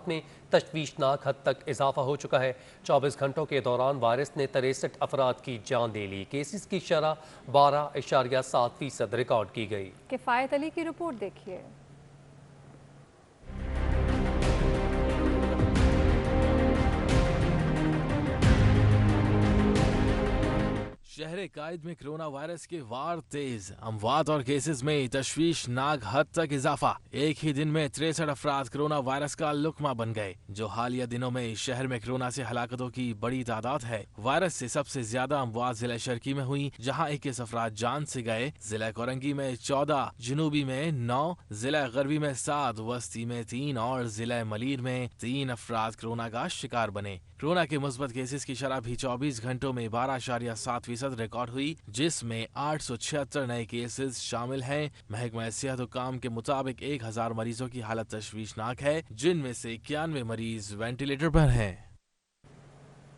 افراد میں تشویشناک حد تک اضافہ ہو چکا ہے۔ 24 گھنٹوں کے دوران وائرس نے 63 افراد کی جان لے لی۔ کیسز کی شرح 12.7% ریکارڈ کی گئی۔ کفایت علی کی رپورٹ دیکھیے۔ شہر قائد میں کرونا وائرس کے وار تیز، اموات اور کیسز میں تشویشناک حد تک اضافہ۔ ایک ہی دن میں 63 افراد کرونا وائرس کا لقمہ بن گئے، جو حالیہ دنوں میں شہر میں کرونا سے ہلاکتوں کی بڑی تعداد ہے۔ وائرس سے سب سے زیادہ اموات ضلع شرکی میں ہوئی، جہاں 21 افراد جان سے گئے۔ ضلع کورنگی میں 14، جنوبی میں 9، ضلع غربی میں 7، وسطی میں 3 اور ضلع ملیر میں 3 افراد کرونا کا شکار بنے۔ کرونا کے مثبت کیسز کی شرح بھی 24 گھنٹوں میں 12.7% ریکارڈ ہوئی، جس میں 876 نئے کیسز شامل ہیں۔ محکمہ صحت حکام کے مطابق 1000 مریضوں کی حالت تشویشناک ہے، جن میں سے 91 مریض وینٹیلیٹر پر ہیں۔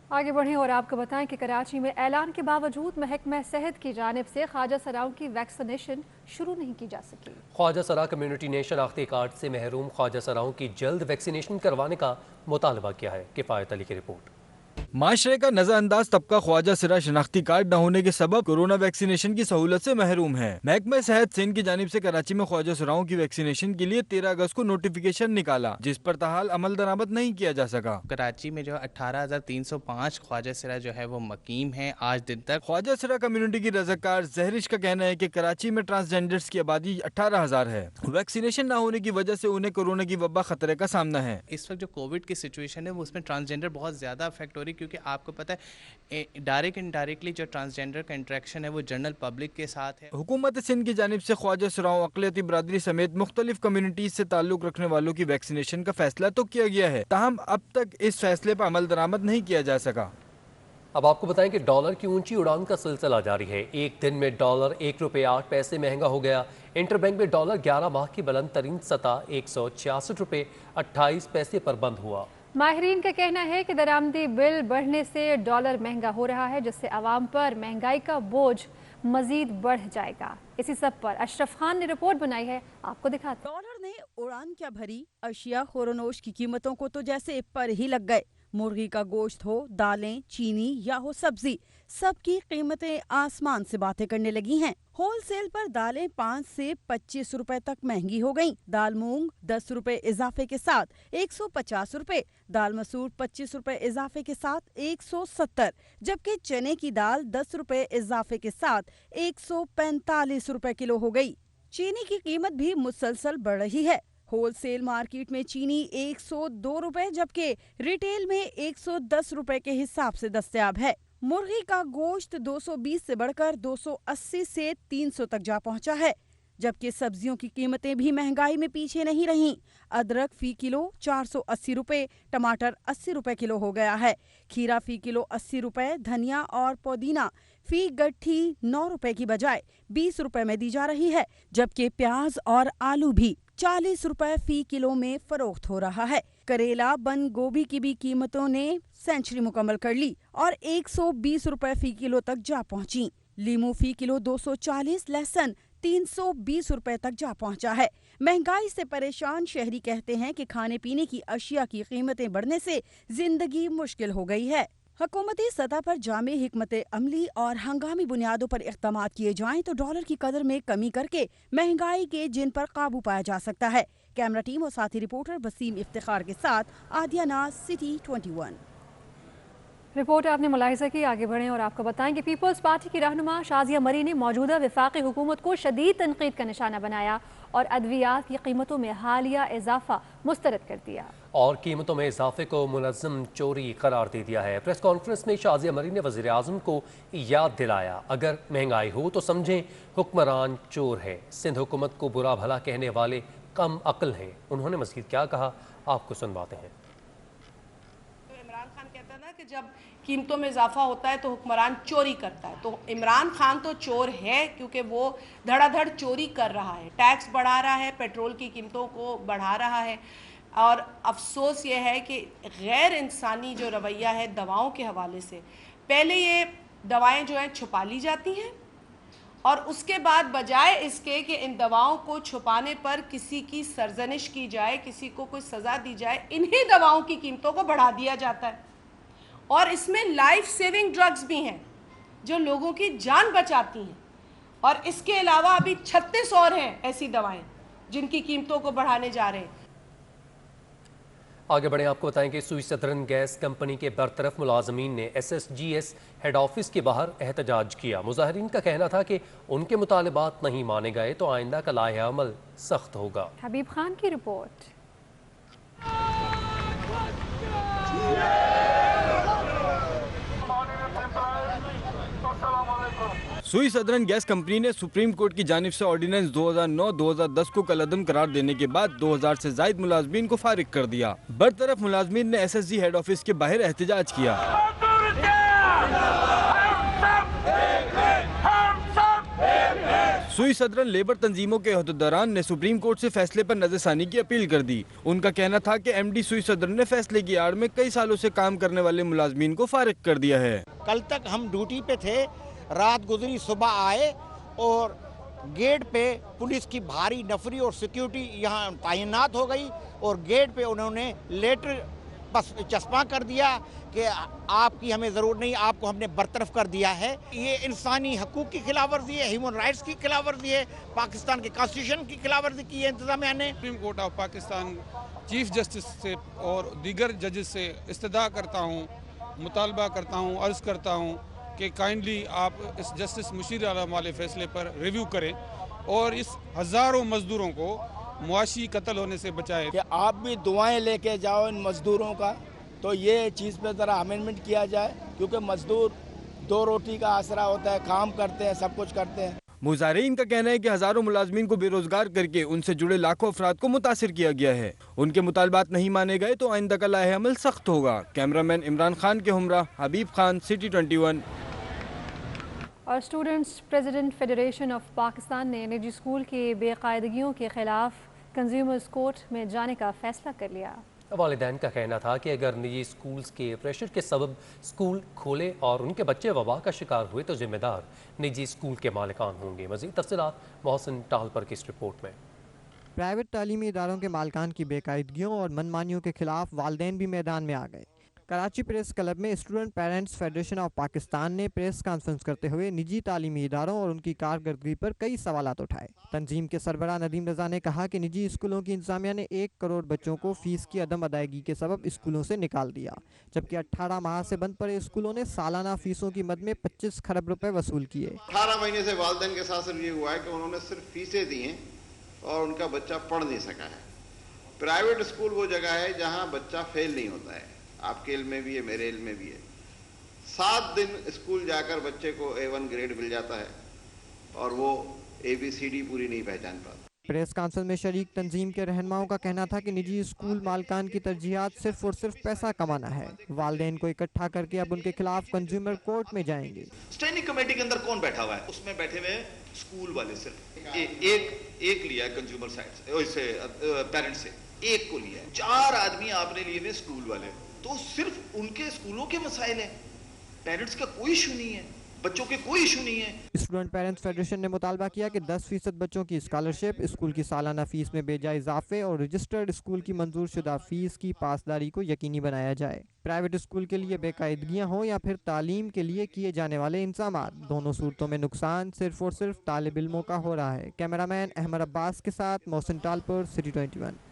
آگے بڑھیں اور آپ کو بتائیں کہ کراچی میں اعلان کے باوجود محکمہ صحت کی جانب سے خواجہ سراؤں کی ویکسینیشن شروع نہیں کی جا سکی۔ خواجہ سرا کمیونٹی نے شناختی کارڈ سے محروم خواجہ سراؤں کی جلد ویکسینیشن کروانے کا مطالبہ کیا ہے۔ کفایت علی کی رپورٹ۔ معاشرے کا نظر انداز طبقہ خواجہ سرا شناختی کارڈ نہ ہونے کے سبب کورونا ویکسینیشن کی سہولت سے محروم ہے۔ محکمہ صحت سندھ کی جانب سے کراچی میں خواجہ سراؤں کی ویکسینیشن کے لیے 13 اگست کو نوٹیفیکیشن نکالا، جس پر تاحال عمل درآمد نہیں کیا جا سکا۔ کراچی میں جو 18,305 خواجہ سرا جو ہے وہ مقیم ہیں آج دن تک۔ خواجہ سرا کمیونٹی کی رضاکار زہرش کا کہنا ہے کہ کراچی میں ٹرانسجینڈرز کی آبادی 18,000 ہے۔ ویکسینیشن نہ ہونے کی وجہ سے انہیں کورونا کی وبا خطرے کا سامنا ہے۔ اس وقت جو کووڈ کی سچویشن ہے وہ اس میں ٹرانسجینڈر بہت زیادہ افیکٹ ہو رہی ہے، کیونکہ آپ کو پتہ ہے ڈائریکٹ انڈائریکٹلی جو ٹرانسجینڈر کا انٹریکشن ہے وہ جنرل پبلک کے ساتھ ہے۔ حکومت سندھ کی جانب سے خواجہ سراؤں اقلیتی برادری سمیت مختلف کمیونٹیز سے تعلق رکھنے والوں کی ویکسینیشن کا فیصلہ تو کیا گیا ہے، تاہم اب تک اس فیصلے پر عمل درآمد نہیں کیا جا سکا۔ اب آپ کو بتائیں کہ ڈالر کی اونچی اڑان کا سلسلہ جاری ہے۔ ایک دن میں ڈالر 1 روپے 8 پیسے مہنگا ہو گیا۔ انٹر بینک میں ڈالر 11 ماہ کی بلند ترین سطح 166 روپے 28 پیسے پر بند ہوا۔ ماہرین کا کہنا ہے کہ درآمدی بل بڑھنے سے ڈالر مہنگا ہو رہا ہے، جس سے عوام پر مہنگائی کا بوجھ مزید بڑھ جائے گا۔ اسی سب پر اشرف خان نے رپورٹ بنائی ہے، آپ کو دکھاتے ہیں۔ ڈالر نے اڑان کیا بھری، اشیاء خورونوش کی قیمتوں کو تو جیسے پر ہی لگ گئے۔ مرغی کا گوشت ہو، دالیں، چینی یا ہو سبزی، سب کی قیمتیں آسمان سے باتیں کرنے لگی ہیں۔ ہول سیل پر دالیں 5 سے 25 روپے تک مہنگی ہو گئیں۔ دال مونگ 10 روپے اضافے کے ساتھ 150 روپے، دال مسور 25 روپے اضافے کے ساتھ 170، جبکہ چنے کی دال 10 روپے اضافے کے ساتھ 145 روپے کلو ہو گئی۔ چینی کی قیمت بھی مسلسل بڑھ رہی ہے۔ ہول سیل مارکیٹ میں چینی 102 روپے جبکہ ریٹیل میں 110 روپے کے حساب سے دستیاب ہے۔ مرغی کا گوشت 220 سے بڑھ کر 280 سے 300 تک جا پہنچا ہے، جبکہ سبزیوں کی قیمتیں بھی مہنگائی میں پیچھے نہیں رہیں۔ ادرک فی کلو 480 روپے، ٹماٹر 80 روپے کلو ہو گیا ہے۔ کھیرا فی کلو 80 روپے، دھنیا اور پودینہ فی گٹھی 9 روپے کی بجائے 20 روپے میں دی جا رہی ہے، جبکہ پیاز اور آلو بھی 40 روپے فی کلو میں فروخت ہو رہا ہے۔ کریلا بند گوبھی کی بھی قیمتوں نے سینچری مکمل کر لی اور 120 روپے فی کلو تک جا پہنچی۔ لیمو فی کلو 240، لہسن 320 روپے تک جا پہنچا ہے۔ مہنگائی سے پریشان شہری کہتے ہیں کہ کھانے پینے کی اشیاء کی قیمتیں بڑھنے سے زندگی مشکل ہو گئی ہے۔ حکومتی سطح پر جامع حکمت عملی اور ہنگامی بنیادوں پر اقدامات کیے جائیں تو ڈالر کی قدر میں کمی کر کے مہنگائی کے جن پر قابو پایا جا سکتا ہے۔ کیمرہ ٹیم اور ساتھی رپورٹر وسیم افتخار کے ساتھ عادیہ ناز، سٹی 21۔ رپورٹ آپ نے ملاحظہ کی، آگے بڑھیں اور آپ کو بتائیں کہ پیپلز پارٹی کی رہنما شازیہ مری نے موجودہ وفاقی حکومت کو شدید تنقید کا نشانہ بنایا اور ادویات کی قیمتوں میں حالیہ اضافہ مسترد کر دیا اور قیمتوں میں اضافے کو منظم چوری قرار دے دیا ہے۔ پریس کانفرنس میں شازیہ مری نے وزیر اعظم کو یاد دلایا، اگر مہنگائی ہو تو سمجھیں حکمران چور ہے، سندھ حکومت کو برا بھلا کہنے والے کم عقل ہیں۔ انہوں نے مزید کیا کہا، آپ کو سنواتے ہیں۔ عمران خان کہتا ہے نا کہ جب قیمتوں میں اضافہ ہوتا ہے تو حکمران چوری کرتا ہے، تو عمران خان تو چور ہے کیونکہ وہ دھڑا دھڑ چوری کر رہا ہے، ٹیکس بڑھا رہا ہے، پیٹرول کی قیمتوں کو بڑھا رہا ہے، اور افسوس یہ ہے کہ غیر انسانی جو رویہ ہے دواؤں کے حوالے سے، پہلے یہ دوائیں جو ہیں چھپا لی جاتی ہیں اور اس کے بعد بجائے اس کے کہ ان دواؤں کو چھپانے پر کسی کی سرزنش کی جائے, کسی کو کوئی سزا دی جائے, انہی دواؤں کی قیمتوں کو بڑھا دیا جاتا ہے. اور اس میں لائف سیونگ ڈرگز بھی ہیں جو لوگوں کی جان بچاتی ہیں, اور اس کے علاوہ ابھی 36 اور ہیں ایسی دوائیں جن کی قیمتوں کو بڑھانے جا رہے ہیں. آگے بڑھیں, آپ کو بتائیں کہ سوئی سدرن گیس کمپنی کے برطرف ملازمین نے SSGS ہیڈ آفس کے باہر احتجاج کیا. مظاہرین کا کہنا تھا کہ ان کے مطالبات نہیں مانے گئے تو آئندہ کا لائحہ عمل سخت ہوگا. حبیب خان کی رپورٹ. سوئی سدرن گیس کمپنی نے سپریم کورٹ کی جانب سے آرڈیننس 2009-2010 کو کالعدم قرار دینے کے بعد 2000 سے زائد ملازمین کو فارغ کر دیا. برطرف ملازمین نے SSG ہیڈ آفس کے باہر احتجاج کیا. سوئی سدرن لیبر تنظیموں کے عہدیداران نے سپریم کورٹ سے فیصلے پر نظر ثانی کی اپیل کر دی. ان کا کہنا تھا کہ MD سوئی سدرن نے فیصلے کی آڑ میں کئی سالوں سے کام کرنے والے ملازمین کو فارغ کر دیا ہے. کل تک ہم ڈیوٹی پہ تھے, رات گزری, صبح آئے اور گیٹ پہ پولیس کی بھاری نفری اور سیکیورٹی یہاں تعینات ہو گئی, اور گیٹ پہ انہوں نے لیٹر بس چسپاں کر دیا کہ آپ کی ہمیں ضرورت نہیں, آپ کو ہم نے برطرف کر دیا ہے. یہ انسانی حقوق کی خلاف ورزی ہے, ہیومن رائٹس کی خلاف ورزی ہے, پاکستان کے کانسٹیٹیوشن کی خلاف ورزی کی ہے انتظامیہ نے. Supreme court of Pakistan chief justice سے اور دیگر ججز سے استدعا کرتا ہوں, مطالبہ کرتا ہوں, عرض کرتا ہوں کہ کائنڈلی آپ اس جسٹس مشیر عالم والے فیصلے پر ریویو کریں اور اس ہزاروں مزدوروں کو معاشی قتل ہونے سے بچائے. کہ آپ بھی دعائیں لے کے جاؤ ان مزدوروں کا, تو یہ چیز پہ ذرا امینڈمنٹ کیا جائے, کیونکہ مزدور دو روٹی کا آسرا ہوتا ہے, کام کرتے ہیں, سب کچھ کرتے ہیں. مظاہرین کا کہنا ہے کہ ہزاروں ملازمین کو بے روزگار کر کے ان سے جڑے لاکھوں افراد کو متاثر کیا گیا ہے. ان کے مطالبات نہیں مانے گئے تو آئندہ کا لائحہ عمل سخت ہوگا. کیمرامین عمران خان کے ہمراہ حبیب خان, سٹی 21. اور students president federation of Pakistan نے نجی اسکول کی بے قاعدگیوں کے خلاف کنزیومرز کورٹ میں جانے کا فیصلہ کر لیا. والدین کا کہنا تھا کہ اگر نجی اسکولز کے پریشر کے سبب اسکول کھولے اور ان کے بچے وبا کا شکار ہوئے تو ذمہ دار نجی اسکول کے مالکان ہوں گے. مزید تفصیلات محسن ٹاہل پر کی اس رپورٹ میں. پرائیویٹ تعلیمی اداروں کے مالکان کی بے قاعدگیوں اور منمانیوں کے خلاف والدین بھی میدان میں آ گئے. کراچی پریس کلب میں student parents federation of Pakistan نے پریس کانفرنس کرتے ہوئے نجی تعلیمی اداروں اور ان کی کارکردگی پر کئی سوالات اٹھائے. تنظیم کے سربراہ ندیم رضا نے کہا کہ نجی اسکولوں کی انتظامیہ نے 1 کروڑ بچوں کو فیس کی عدم ادائیگی کے سبب اسکولوں سے نکال دیا, جبکہ 18 ماہ سے بند پڑے اسکولوں نے سالانہ فیسوں کی مد میں 25 خرب روپے وصول کیے. 18 مہینے سے والدین کے ساتھ یہ ہوا ہے کہ انہوں نے صرف فیسیں دی ہیں اور ان کا بچہ پڑھ نہیں سکا ہے. پرائیویٹ اسکول وہ جگہ ہے جہاں بچہ فیل نہیں ہوتا ہے, آپ کے علم میں بھی ہے, میرے علم میں بھی ہے. 7 دن اسکول جا کر بچے کو A1 گریڈ مل جاتا ہے اور وہ ABCD پوری نہیں پہچان پاتا. پریس کانفرنس میں شریک تنظیم کے رہنماؤں کا کہنا تھا کہ نجی اسکول مالکان کی ترجیحات صرف اور صرف پیسہ کمانا ہے. والدین کو اکٹھا کر کے اب ان کے خلاف کنزیومر کورٹ میں جائیں گے. اسٹینڈنگ کمیٹی کے اندر کون بیٹھا ہوا ہے؟ اس میں بیٹھے ہوئے اسکول والے صرف ایک لیا ہے کنزیومر سائڈ سے, پیرنٹ سے ایک کو لیا ہے. 4 آدمی آپ نے لیے ہوئے اسکول والے, تو صرف ان کے اسکولوں کے مسائل ہیں, پیرنٹس کا کوئی ایشو نہیں ہے, بچوں کے کوئی ایشو نہیں ہے. اسٹوڈنٹ پیرنٹس فیڈریشن نے مطالبہ کیا کہ 10% بچوں کی اسکالرشپ, اسکول کی سالانہ فیس میں بے جا اضافے اور رجسٹرڈ اسکول کی منظور شدہ فیس کی پاسداری کو یقینی بنایا جائے. پرائیویٹ اسکول کے لیے بے قاعدگیاں ہوں یا پھر تعلیم کے لیے کیے جانے والے انتظامات, دونوں صورتوں میں نقصان صرف اور صرف طالب علموں کا ہو رہا ہے. کیمرامین احمد عباس کے ساتھ محسن ٹالپور, سٹی 21.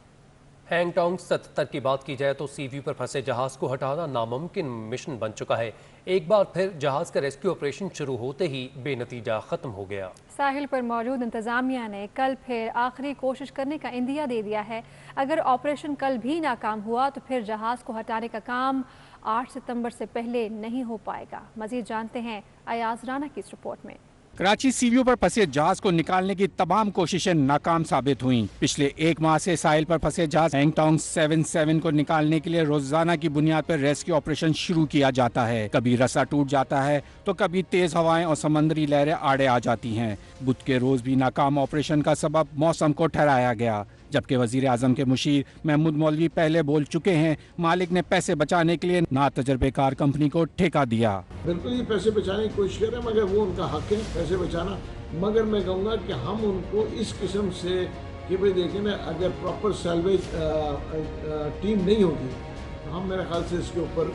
ہینگ ٹانگ 77 کی بات کی جائے تو سی ویو پر پھنسے جہاز کو ہٹانا ناممکن مشن بن چکا ہے. ایک بار پھر جہاز کا ریسکیو آپریشن شروع ہوتے ہی بے نتیجہ ختم ہو گیا. ساحل پر موجود انتظامیہ نے کل پھر آخری کوشش کرنے کا عندیہ دے دیا ہے. اگر آپریشن کل بھی ناکام ہوا تو پھر جہاز کو ہٹانے کا کام 8 ستمبر سے پہلے نہیں ہو پائے گا. مزید جانتے ہیں ایاز رانا کی اس رپورٹ میں. کراچی سی ویو پر پھنسے جہاز کو نکالنے کی تمام کوششیں ناکام ثابت ہوئیں. پچھلے 1 ماہ سے ساحل پر پھنسے جہاز ہینگ ٹانگ 77 کو نکالنے کے لیے روزانہ کی بنیاد پر ریسکیو آپریشن شروع کیا جاتا ہے. کبھی رسا ٹوٹ جاتا ہے تو کبھی تیز ہوائیں اور سمندری لہریں آڑے آ جاتی ہیں. بدھ کے روز بھی ناکام آپریشن کا سبب موسم کو ٹھہرایا گیا. जबकि वजीर आजम के मुशीर महमूद मौलवी पहले बोल चुके हैं मालिक ने पैसे बचाने के लिए ना तजर्बेकार कंपनी को ठेका दिया। बिल्कुल ये पैसे बचाने की कोशिश कर रहे हैं, मगर वो उनका हक है पैसे बचाना। मगर मैं कहूँगा कि हम उनको इस किस्म से कि भाई देखें ना, अगर प्रॉपर सैलवेज टीम नहीं होगी तो हम मेरे ख्याल से इसके ऊपर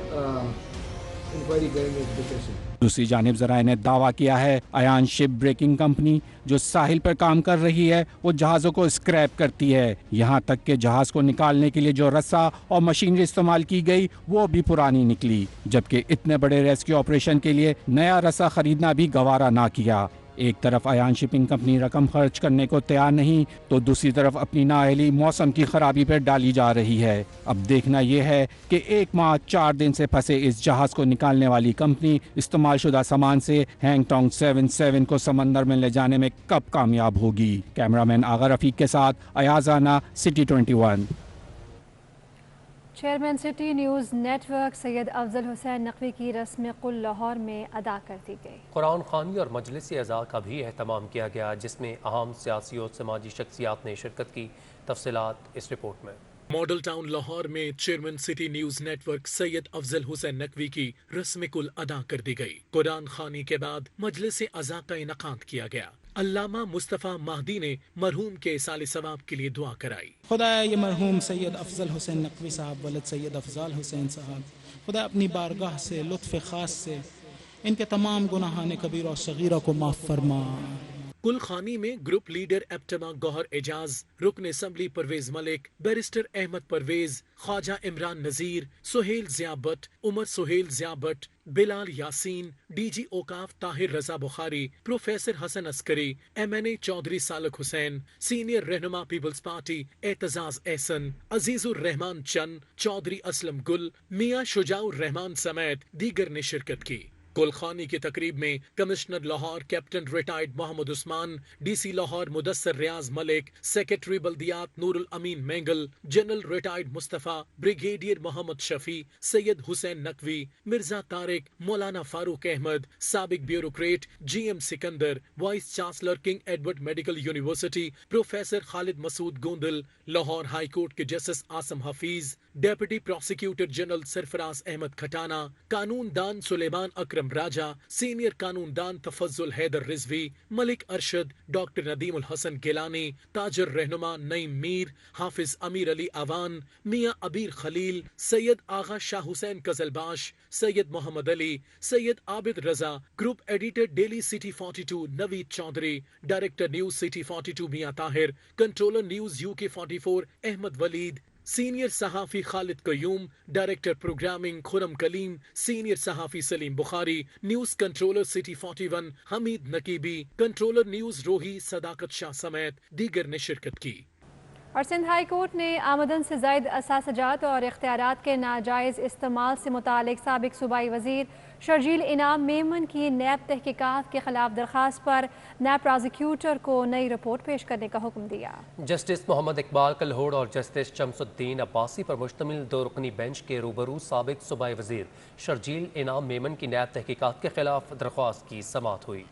इंक्वायरी करेंगे कैसे। दूसरी जानिब ज़राए ने दावा किया है अयान शिप ब्रेकिंग कंपनी जो साहिल पर काम कर रही है वो जहाज़ों को स्क्रैप करती है। यहाँ तक कि जहाज को निकालने के लिए जो रस्सा और मशीनरी इस्तेमाल की गई वो भी पुरानी निकली, जबकि इतने बड़े रेस्क्यू ऑपरेशन के लिए नया रस्सा खरीदना भी गवारा ना किया। एक तरफ अयान शिपिंग कंपनी रकम खर्च करने को तैयार नहीं तो दूसरी तरफ अपनी नाअहली मौसम की खराबी पर डाली जा रही है। अब देखना यह है कि 1 माह 4 दिन से फंसे इस जहाज को निकालने वाली कंपनी इस्तेमाल शुदा सामान से हैंगटोंग 77 को समंदर में ले जाने में कब कामयाब होगी। कैमरामैन आगा रफीक के साथ अयाजाना, City 21। Chairman City News Network Syed Afzal Hussain Naqvi की रस्म कुल लाहौर में अदा कर दी गई। कुरान खानी और मजलिस अज़ा का भी एहतमाम किया गया, जिसमें अहम सियासी और समाजी शख्सियात ने शिरकत की। तफसीलात इस रिपोर्ट में। मॉडल टाउन लाहौर में chairman City News Network Syed Afzal Hussain Naqvi की रस्म कुल अदा कर दी गई। कुरान खानी के बाद मजलिस अज़ा का इनकाद किया गया। अल्लामा मुस्तफ़ा महदी ने मरहूम के साले सवाब के लिए दुआ कराई। खुदा ये मरहूम सैयद अफजल हुसैन नकवी साहब वलद सैयद अफजाल हुसैन साहब, खुदा अपनी बारगाह से लुत्फ़ ख़ास से इनके तमाम गुनाहान कबीरा और सगीरा को माफ़ फरमा। कुल खानी में ग्रुप लीडर एप्टमा गौहर एजाज, रुकन assembly Parvez Malik, barrister Ahmad Pervaiz, Khawaja Imran Nazir, Sohail Ziabat, Umar Sohail Ziabat, Bilal Yasin, DG औकाफ Tahir Raza Bukhari, professor Hasan Askari, MNA Chaudhry Salik Hussain, senior रहनुमा पीपल्स पार्टी एतजाज एहसन, अजीजुर रहमान चंद, चौधरी असलम गुल, मियां शुजाउर रहमान समेत दीगर ने शिरकत की। कुलखानी की तकरीब में commissioner Lahore captain retired Mohammad Usman, DC Lahore Mudassar Riaz Malik, secretary बल्दियात Noorul Amin Mengal, general retired Mustafa, brigadier Mohammad Shafi, Syed Hussain Naqvi, Mirza Tariq, Maulana Farooq Ahmed, साबिक bureaucrat GM Sikandar, vice chancellor King Edward Medical University professor Khalid Masood Gondal, Lahore High Court के justice Asim Hafeez, deputy prosecutor general Sarfraz Ahmed Khatana, कानून दान सुलेमान अकरम राजा, सीनियर कानून दान तफज्जुल हैदर रिजवी, मलिक अरशद, डॉक्टर नदीमुल हसन गिलानी, ताजर रहनुमा Naeem Mir, Hafiz Amir Ali Awan, Mian Abeer Khalil, Syed Agha Shah Hussain Qizilbash, Syed Mohammad Ali, Syed Abid Raza, group editor Daily City 42 Naveed Chaudhry, director news City 42 Mian Tahir, controller news UK 44 Ahmed Waleed, senior सहाफ़ी Khalid Qayyum, director programming Khurram Kaleem, senior सहाफ़ी Saleem Bukhari, news controller City 41 Hameed Naqibi, controller news रोही सदाकत शाह समेत दीगर ने शिरकत की। और सिंध हाई कोर्ट ने आमदन से ज़ायद असासजात और इख्तियारात के नाजायज़ इस्तेमाल से मुतालिक साबिक सूबाई वज़ीर शर्जील इनाम मेमन की नैब तहकीकात के खिलाफ दरख्वास्त पर नैब प्रोसिक्यूटर को नई रिपोर्ट पेश करने का हुक्म दिया। जस्टिस मोहम्मद इकबाल कलहोड़ और जस्टिस शमसुद्दीन अब्बासी पर मुश्तमिल 2 रुकनी बेंच के रूबरू साबिक सूबाई वज़ीर शर्जील इनाम मेमन की नैब तहकीकात के खिलाफ दरख्वास्त की समाअत हुई।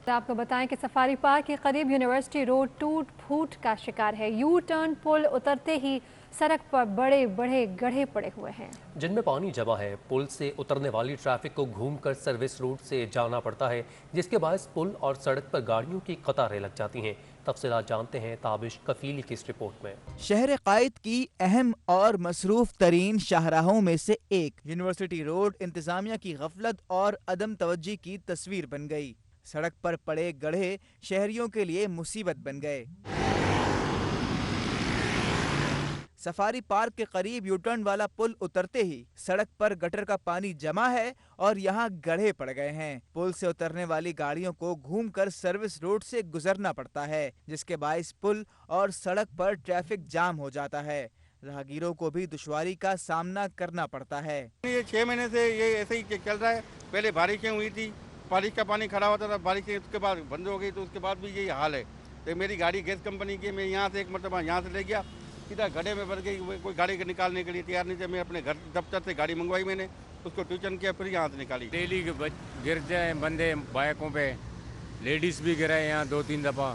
आपको बताएं कि सफारी पार्क के करीब यूनिवर्सिटी रोड टूट फूट का शिकार है। यू टर्न पुल उतरते ही सड़क पर बड़े बड़े गड्ढे पड़े हुए हैं जिनमें पानी जमा है। पुल से उतरने वाली ट्रैफिक को घूमकर सर्विस रूट से जाना पड़ता है, जिसके बायस पुल और सड़क पर गाड़ियों की कतारें लग जाती हैं। तफसीलात जानते हैं ताबिश कफीली की इस रिपोर्ट में। शहर कायद की अहम और मसरूफ तरीन शाहराहों में से एक यूनिवर्सिटी रोड इंतजामिया की गफलत और अदम तवज्जी की तस्वीर बन गई। सड़क पर पड़े गड्ढे शहरियों के लिए मुसीबत बन गए। सफारी पार्क के करीब यूटर्न वाला पुल उतरते ही सड़क पर गटर का पानी जमा है और यहाँ गड्ढे पड़ गए हैं। पुल से उतरने वाली गाड़ियों को घूमकर सर्विस रोड से गुजरना पड़ता है, जिसके बाइस पुल और सड़क पर ट्रैफिक जाम हो जाता है। राहगीरों को भी दुश्वारी का सामना करना पड़ता है। ये 6 महीने से ये ऐसे ही चल रहा है। पहले बारिशें हुई थी, बारिश का पानी खड़ा होता था, बारिश उसके बाद बंद हो गई, तो उसके बाद भी यही हाल है। तो मेरी गाड़ी गैस कंपनी की, मैं यहाँ से एक मरतबा यहाँ से ले गया, सीधा गड्ढे में भर गई। कोई गाड़ी को निकालने के लिए तैयार नहीं थे। मैं अपने घर दफ्तर से गाड़ी मंगवाई, मैंने उसको ट्यूशन किया, फिर यहाँ से निकाली। डेली गिर जाए बंदे बाइकों पे, लेडीज़ भी गिराए यहाँ 2-3 दफ़ा।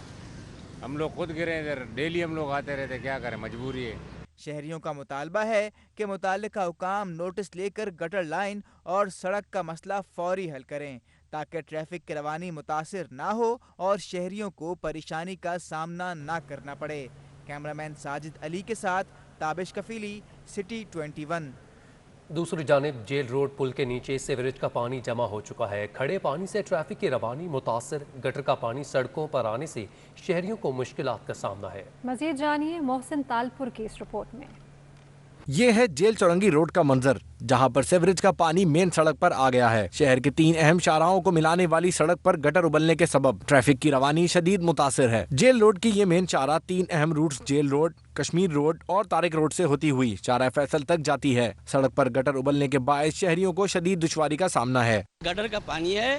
हम लोग खुद गिरे इधर, डेली हम लोग आते रहते, क्या करें, मजबूरी है। शहरियों का मुतालबा है कि मुताल्लिका हुकाम नोटिस लेकर गटर लाइन और सड़क का मसला फौरी हल करें ताकि ट्रैफिक की रवानी मुतासिर ना हो और शहरियों को परेशानी का सामना ना करना पड़े। कैमरामैन साजिद अली के साथ ताबिश कफीली, सिटी 21। दूसरी जानिब जेल रोड पुल के नीचे सीवरेज का पानी जमा हो चुका है। खड़े पानी से ट्रैफिक की रवानी मुतासर, गटर का पानी सड़कों पर आने से शहरियों को मुश्किलात का सामना है। मजीद जानिए मोहसिन तालपुर की इस रिपोर्ट में। ये है जेल चौरंगी रोड का मंजर, जहां पर सीवरेज का पानी मेन सड़क पर आ गया है। शहर के 3 अहम शाहराहों को मिलाने वाली सड़क पर गटर उबलने के सबब ट्रैफिक की रवानी शदीद मुतासिर है। जेल रोड की ये मेन शाहराह 3 अहम routes jail road, Kashmir road और तारिक रोड से होती हुई चारा फैसल तक जाती है। सड़क पर गटर उबलने के बायस शहरियों को शदीद दुश्वारी का सामना है। गटर का पानी है,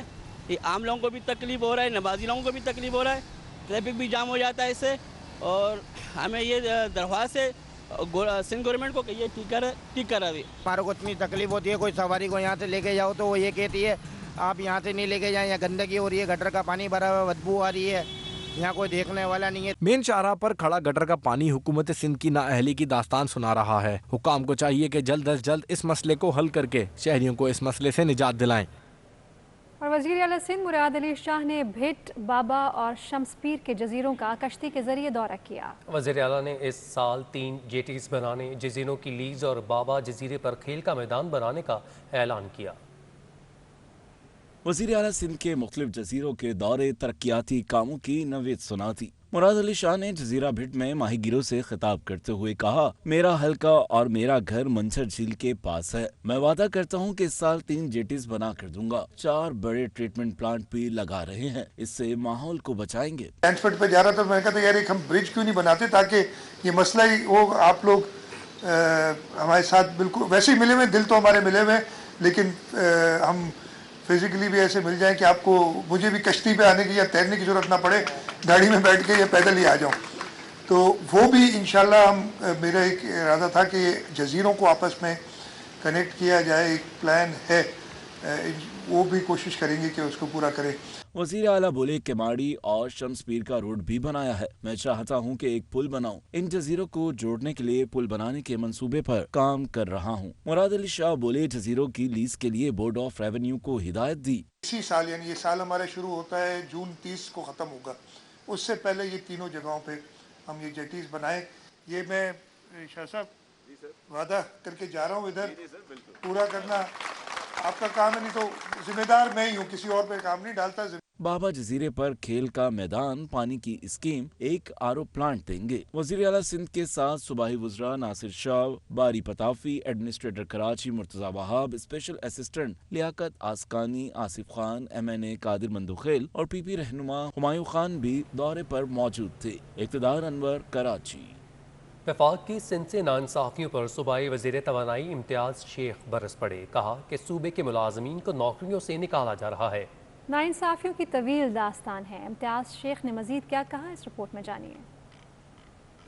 ये आम लोगों को भी तकलीफ हो रहा है, नमाजी लोगों को भी तकलीफ हो रहा है, ट्रैफिक भी जाम हो जाता है इससे। और हमें ये दरख्वास्त है सिंध गवर्नमेंट को ये ठीक करा अभी। हमारे को इतनी तकलीफ होती है, कोई सवारी को यहाँ से लेके जाओ तो वो ये कहती है आप यहाँ से नहीं लेके जाएं, यहाँ गंदगी हो रही है, गटर का पानी भरा हुआ, बदबू आ रही है, यहाँ कोई देखने वाला नहीं है। मेन शाहराह पर खड़ा गटर का पानी हुकूमत सिंध की नाअहली की दास्तान सुना रहा है। हुकाम को चाहिए कि जल्द अज जल्द इस मसले को हल करके शहरियों को इस मसले से निजात दिलाएं। और वज़ीर आला सिंध मुराद अली शाह ने भिट, बाबा और शम्सपीर के जजीरों का कश्ती के जरिए दौरा किया। वज़ीर आला ने इस साल 3 जेटीज बनाने, जजीरों की लीज और बाबा जजीरे पर खेल का मैदान बनाने का ऐलान किया। वज़ीर आला सिंध के मुख्तलिफ जजीरों के दौरे तरक्याती कामों की नवीद सुनाती। मुराद अली शाह ने जजीरा भिट में माहीगीरों से खिताब करते हुए कहा, मेरा हल्का और मेरा घर मंछर झील के पास है। मैं वादा करता हूँ कि इस साल 3 जेटीज बना कर दूंगा। 4 बड़े ट्रीटमेंट प्लांट भी लगा रहे हैं, इससे माहौल को बचाएंगे। ट्रांसपोर्ट पे जा रहा था, मैं कहता यार एक हम ब्रिज क्यों नहीं बनाते ताकि ये मसला ही वो आप लोग हमारे साथ बिल्कुल वैसे ही मिले हुए, दिल तो हमारे मिले हुए, लेकिन हम फिजिकली भी ऐसे मिल जाए कि आपको मुझे भी कश्ती पे आने की या तैरने की जरूरत ना पड़े, गाड़ी में बैठ के या पैदल ही आ जाऊं। तो वो भी इंशाल्लाह मेरा एक इरादा था कि जजीरों को आपस में कनेक्ट किया जाए, एक प्लान है, वो भी कोशिश करेंगे कि उसको पूरा करें। वज़ीर आला बोले केमाड़ी और शम्सपीर का रोड भी बनाया है। मैं चाहता हूँ कि एक पुल बनाऊं। इन जजीरों को जोड़ने के लिए पुल बनाने के मंसूबे पर काम कर रहा हूँ। मुराद अली शाह बोले जजीरों की लीज के लिए बोर्ड ऑफ रेवेन्यू को हिदायत दी। इसी साल यानी ये साल हमारा शुरू होता है, जून 30 को ख़त्म होगा, उससे पहले ये तीनों जगहों पे हम ये जेटीज बनाए। ये मैं शाह साहब वादा करके जा रहा हूँ, इधर पूरा करना आपका काम है, नहीं तो जिम्मेदार मैं ही हूँ, किसी और पे काम नहीं डालता। बाबा जजीरे पर खेल का मैदान, पानी की स्कीम, एक आरओ प्लांट देंगे। वज़ीर आला सिंध के साथ सूबाई वज़रा Nasir Shah, Bari Patafi, administrator Karachi Murtaza Wahab, special assistant Liaquat Askani, Asif Khan, MNA Qadir Mandokhel और PP रहनुमा हुमायूं खान भी दौरे पर मौजूद थे। इक़्तिदार अनवर, कराची। वफाक की सिंध से नाइंसाफियों पर सूबाई वज़ीर तवानाई इम्तियाज़ शेख बरस पड़े। कहा कि सूबे के मुलाजमीन को नौकरियों से निकाला जा रहा है। नाइंसाफियों की तवील दास्तान है। इम्तियाज़ शेख ने मजीद क्या कहा, इस रिपोर्ट में जानिए।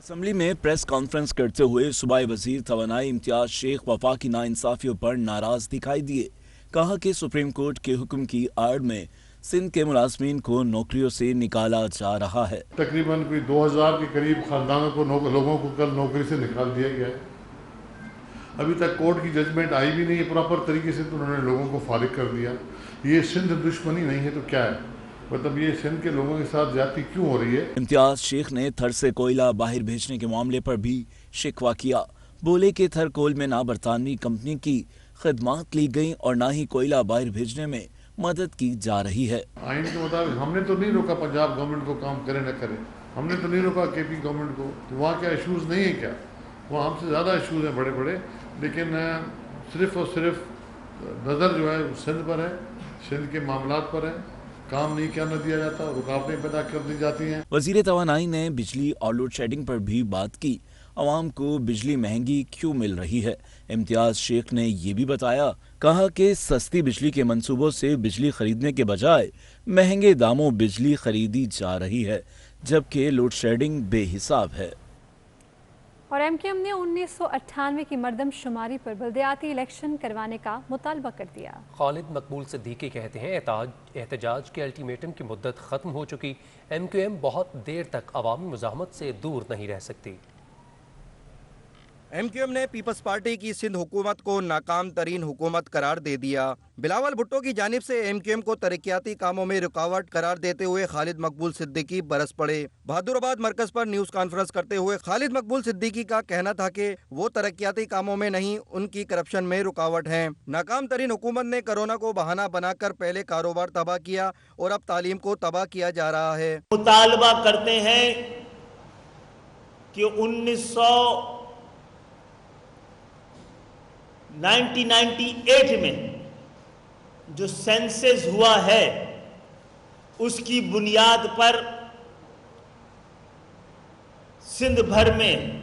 असम्बली में प्रेस कॉन्फ्रेंस करते हुए सूबाई वज़ीर तवानाई इम्तियाज़ शेख वफाकी नाइंसाफियों पर नाराज दिखाई दिए। कहा कि सुप्रीम कोर्ट के हुक्म की आड़ में सिंध के मुलाजमीन को नौकरियों से निकाला जा रहा है। तकरीबन कोई 2000 के करीब खानदानों को लोगों को कल नौकरी से निकाल दिया गया है। अभी तक कोर्ट की जजमेंट आई भी नहीं है प्रॉपर तरीके से, तो उन्होंने लोगों को फारिग कर दिया। ये सिंध दुश्मनी नहीं है तो क्या है, मतलब ये सिंध के लोगों के साथ ज्यादती क्यों हो रही है। इम्तियाज शेख ने थर से कोयला बाहर भेजने के मामले पर भी शिकवा किया। बोले कि थर कोल में ना बरतानवी कंपनी की खिदमात ली गई और ना ही कोयला बाहर भेजने में मदद की जा रही है। आइन के मुताबिक हमने तो नहीं रोका पंजाब गवर्नमेंट को काम करे न करे, हमने तो नहीं रोका KP गवर्नमेंट को। तो वहाँ क्या इशूज़ नहीं है क्या? वहाँ हमसे ज़्यादा इशूज़ हैं बड़े बड़े, लेकिन सिर्फ और सिर्फ नज़र जो है सिंध पर है, सिंध के मामलात पर है, काम नहीं करने दिया जाता, रुकावटें पैदा कर दी जाती हैं। वज़ीर तवानाई ने बिजली और लोड शेडिंग पर भी बात की। आवाम को बिजली महंगी क्यों मिल रही है? इम्तियाज शेख ने ये भी बताया, कहा कि सस्ती बिजली के मंसूबों से बिजली खरीदने के बजाय महंगे दामों बिजली खरीदी जा रही है, जबकि लोड शेडिंग बेहिसाब है। और MQM ने 1998 की मरदमशुमारी पर बल्दियाती इलेक्शन करवाने का मुतालबा कर दिया। खालिद मकबूल सिद्दीकी कहते हैं एहतजाज के अल्टीमेटम की मुद्दत ख़त्म हो चुकी, MQM बहुत देर तक अवामी मुज़ाहमत से दूर नहीं रह सकती। MQM ने पीपल्स पार्टी की सिंध हुकूमत को नाकाम तरीन हुकूमत करार दे दिया। बिलावल भुट्टो की जानिब से MQM को तरक्याती कामों में रुकावट करार देते हुए खालिद मकबूल सिद्दीकी बरस पड़े। बहादुराबाद मरकज पर न्यूज़ कॉन्फ्रेंस करते हुए खालिद मकबूल सिद्दीकी का कहना था कि वो तरक्याती कामों में नहीं, उनकी करप्शन में रुकावट है। नाकाम तरीन हुकूमत ने कोरोना को बहाना बनाकर पहले कारोबार तबाह किया और अब तालीम को तबाह किया जा रहा है। मुतालबा करते हैं कि 1998 में जो सेंसस हुआ है उसकी बुनियाद पर सिंध भर में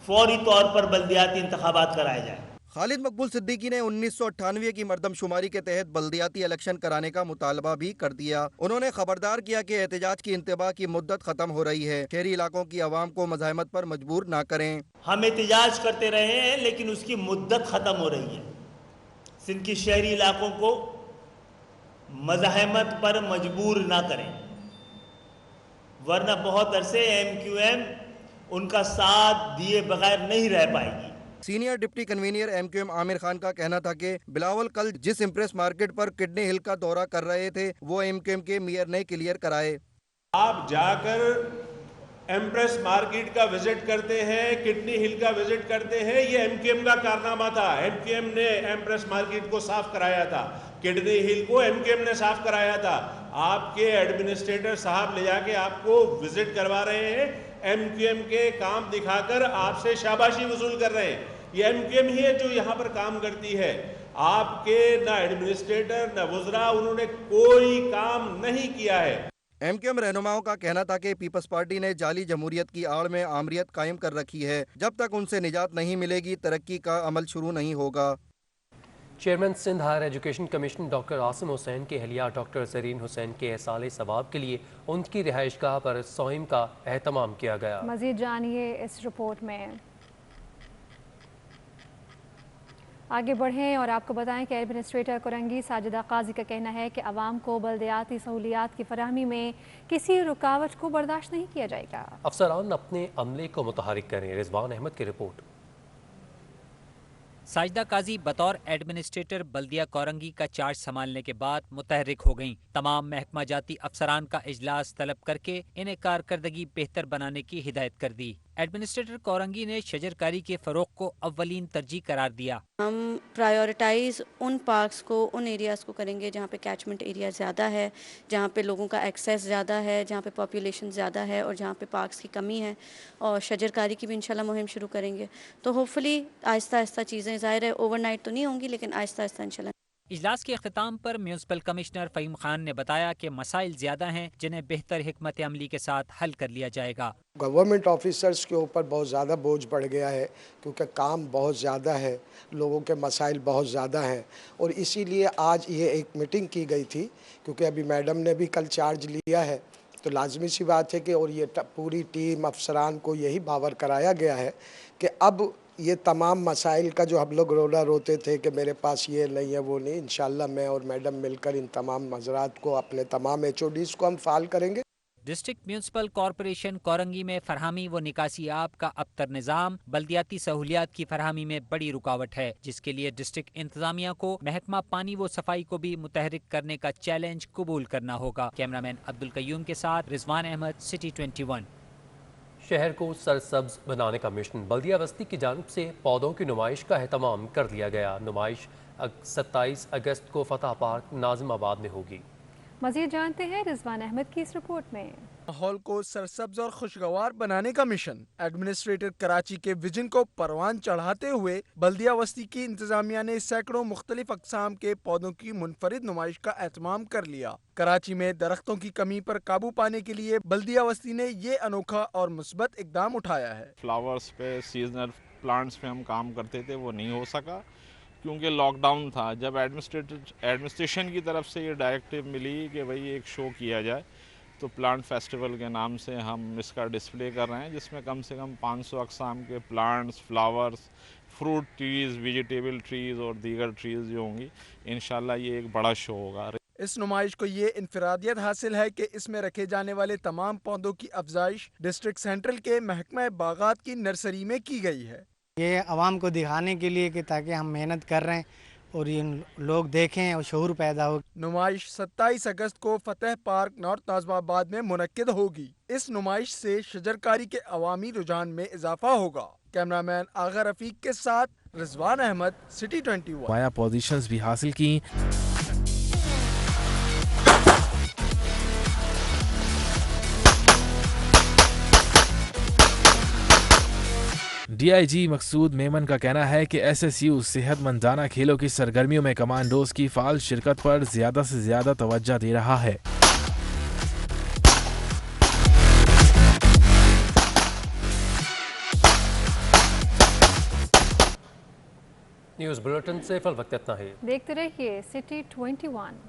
फौरी तौर पर बल्दियाती इंतखाबात कराए जाए। खालिद मकबूल सिद्दीकी ने 1998 की मरदमशुमारी के तहत बल्दियाती इलेक्शन कराने का मुतालबा भी कर दिया। उन्होंने खबरदार किया कि एहतजाज की इंतबा की मुद्दत खत्म हो रही है, शहरी इलाकों की आवाम को मज़ाहमत पर मजबूर ना करें। हम एहतजाज करते रहे हैं लेकिन उसकी मुद्दत खत्म हो रही है। सिंध की शहरी इलाकों को मज़ाहमत पर मजबूर ना करें, वरना बहुत अरसे MQM उनका साथ दिए बगैर नहीं रह पाएगी। Senior deputy convener MQM Aamir Khan का कहना था कि बिलावल कल जिस इम्प्रेस मार्केट पर किडनी हिल का दौरा कर रहे थे वो MQM के मेयर ने क्लियर कराए। आप जाकर एम्प्रेस मार्केट का विजिट करते हैं, किडनी हिल का विजिट करते हैं, ये MQM का कारनामा था। MQM ने एम्प्रेस मार्केट को साफ कराया था, किडनी हिल को MQM ने साफ कराया था। आपके एडमिनिस्ट्रेटर साहब ले जाके आपको विजिट करवा रहे हैं, MQM के काम दिखाकर आपसे शाबाशी वसूल कर रहे हैं। ये MQM ही है जो यहाँ पर काम करती है। आपके ना एडमिनिस्ट्रेटर ना वज़रा, उन्होंने कोई काम नहीं किया है। MQM रहनुमाओं का कहना था कि पीपल्स पार्टी ने जाली जमहूरियत की आड़ में आमरीत कायम कर रखी है। जब तक उनसे निजात नहीं मिलेगी तरक्की का अमल शुरू नहीं होगा। Chairman Sindh higher education commission doctor Asim Hussain के अहलिया डॉक्टर ज़रीन हुसैन के एहसाल सवाब के लिए उनकी रिहाइशगाह पर सोइम का एहतमाम किया गया। मज़ीद जानिए इस रिपोर्ट में। आगे बढ़ें और आपको बताएं कि एडमिनिस्ट्रेटर कोरंगी साजिदा काजी का कहना है कि आवाम को बल्दियाती सहूलियात की फराहमी में किसी रुकावट को बर्दाश्त नहीं किया जाएगा। अफसरान अपने अमले को मुतहरिक करें। रिजवान अहमद की रिपोर्ट। साजिदा काजी बतौर एडमिनिस्ट्रेटर बल्दिया कोरंगी का चार्ज संभालने के बाद मुतहरिक हो गईं। तमाम महकमा जाती अफसरान का इजलास तलब करके इन्हें कारकर्दगी बेहतर बनाने की हिदायत कर दी। एडमिनिस्ट्रेटर कोरंगी ने शजरकारी के फरोग को अव्वलीन तरजीह करार दिया। हम प्रायोरिटाइज उन पार्क्स को, उन एरियाज़ को करेंगे जहाँ पे कैचमेंट एरिया ज़्यादा है, जहाँ पे लोगों का एक्सेस ज़्यादा है, जहाँ पे पॉपुलेशन ज़्यादा है और जहाँ पे पार्क्स की कमी है। और शजरकारी की भी इंशाल्लाह मुहिम शुरू करेंगे। तो होपफुली आहिस्ता आहिस्ता चीज़ें, ज़ाहिर है ओवरनाइट तो नहीं होंगी लेकिन आहिस्ता आहिस्ता इंशाल्लाह। इजलास के अख्ताम पर म्यूनसिपल कमिश्नर फ़हीम खान ने बताया कि मसाइल ज़्यादा हैं जिन्हें बेहतर हिकमत अमली के साथ हल कर लिया जाएगा। गवर्नमेंट ऑफिसर्स के ऊपर बहुत ज़्यादा बोझ बढ़ गया है क्योंकि काम बहुत ज़्यादा है, लोगों के मसाइल बहुत ज़्यादा हैं और इसीलिए आज ये एक मीटिंग की गई थी क्योंकि अभी मैडम ने भी कल चार्ज लिया है तो लाजमी सी बात है कि और ये पूरी टीम अफसरान को यही बावर कराया गया है कि अब ये तमाम मसाइल का जो हम लोग रोना रोते थे कि मेरे पास ये नहीं है वो नहीं, इंशाल्लाह मैं और मैडम मिलकर इन तमाम मज़रात को, अपने तमाम HODs को हम फाल करेंगे। डिस्ट्रिक्ट म्यूनसिपल कॉरपोरेशन कोरंगी में फरहामी व निकासी आब का अबतर निज़ाम बल्दियाती सहूलियात की फरहामी में बड़ी रुकावट है, जिसके लिए डिस्ट्रिक्ट इंतजामिया को महकमा पानी व सफाई को भी मुतहरिक करने का चैलेंज कबूल करना होगा। कैमरामैन अब्दुल कयूम के साथ रिजवान अहमद, सिटी 21। शहर को सरसब्ज बनाने का मिशन बल्दिया बस्ती की जानिब से पौधों की नुमाइश का एहतमाम कर दिया गया। नुमाइश 27 अगस्त को फतह पार्क नाजिमाबाद में होगी। मज़ीद जानते हैं रिजवान अहमद की इस रिपोर्ट में। माहौल को सरसब्ज और खुशगवार बनाने का मिशन एडमिनिस्ट्रेटर कराची के विजन को परवान चढ़ाते हुए बल्दिया बस्ती की इंतजामिया ने सैकड़ों मुख्तलिफ अक़साम के पौधों की मुनफरिद नुमाइश का एहतमाम कर लिया। कराची में दरख्तों की कमी पर काबू पाने के लिए बल्दिया बस्ती ने ये अनोखा और मुस्बत इकदाम उठाया है। फ्लावर्स पे, सीजनल प्लांट्स पे हम काम करते थे, वो नहीं हो सका क्योंकि लॉकडाउन था। जब एडमिनिस्ट्रेशन की तरफ से ये डायरेक्टिव मिली कि भाई एक शो किया जाए तो प्लांट फेस्टिवल के नाम से हम इसका डिस्प्ले कर रहे हैं, जिसमें कम से कम 500 अक़साम के plants, flowers, fruit trees, vegetable trees और दीगर ट्रीज़ जो होंगी, इंशाल्लाह ये एक बड़ा शो होगा। इस नुमाइश को ये इनफरादियत हासिल है कि इसमें रखे जाने वाले तमाम पौधों की अफजाइश डिस्ट्रिक्ट सेंट्रल के महकमा बागात की नर्सरी में की गई है। ये आवाम को दिखाने के लिए कि ताकि हम मेहनत कर रहे हैं और ये लोग देखें और शऊर पैदा हो। नुमाइश 27 अगस्त को फतेह पार्क नॉर्थ नाज़िमाबाद में मुनक्किद होगी। इस नुमाइश से शजरकारी के अवामी रुझान में इजाफा होगा। कैमरामैन आगा रफीक के साथ रिजवान अहमद, सिटी 21। वाया पोजीशंस भी हासिल की। डीआईजी मकसूद मेमन का कहना है कि एसएसयू सेहतमंदाना खेलों की सरगर्मियों में कमांडोज की फाल शिरकत पर ज्यादा से ज्यादा तवज्जो दे रहा है। न्यूज़ बुलेटिन से फिल वक्त इतना ही। देखते रहिए सिटी 21।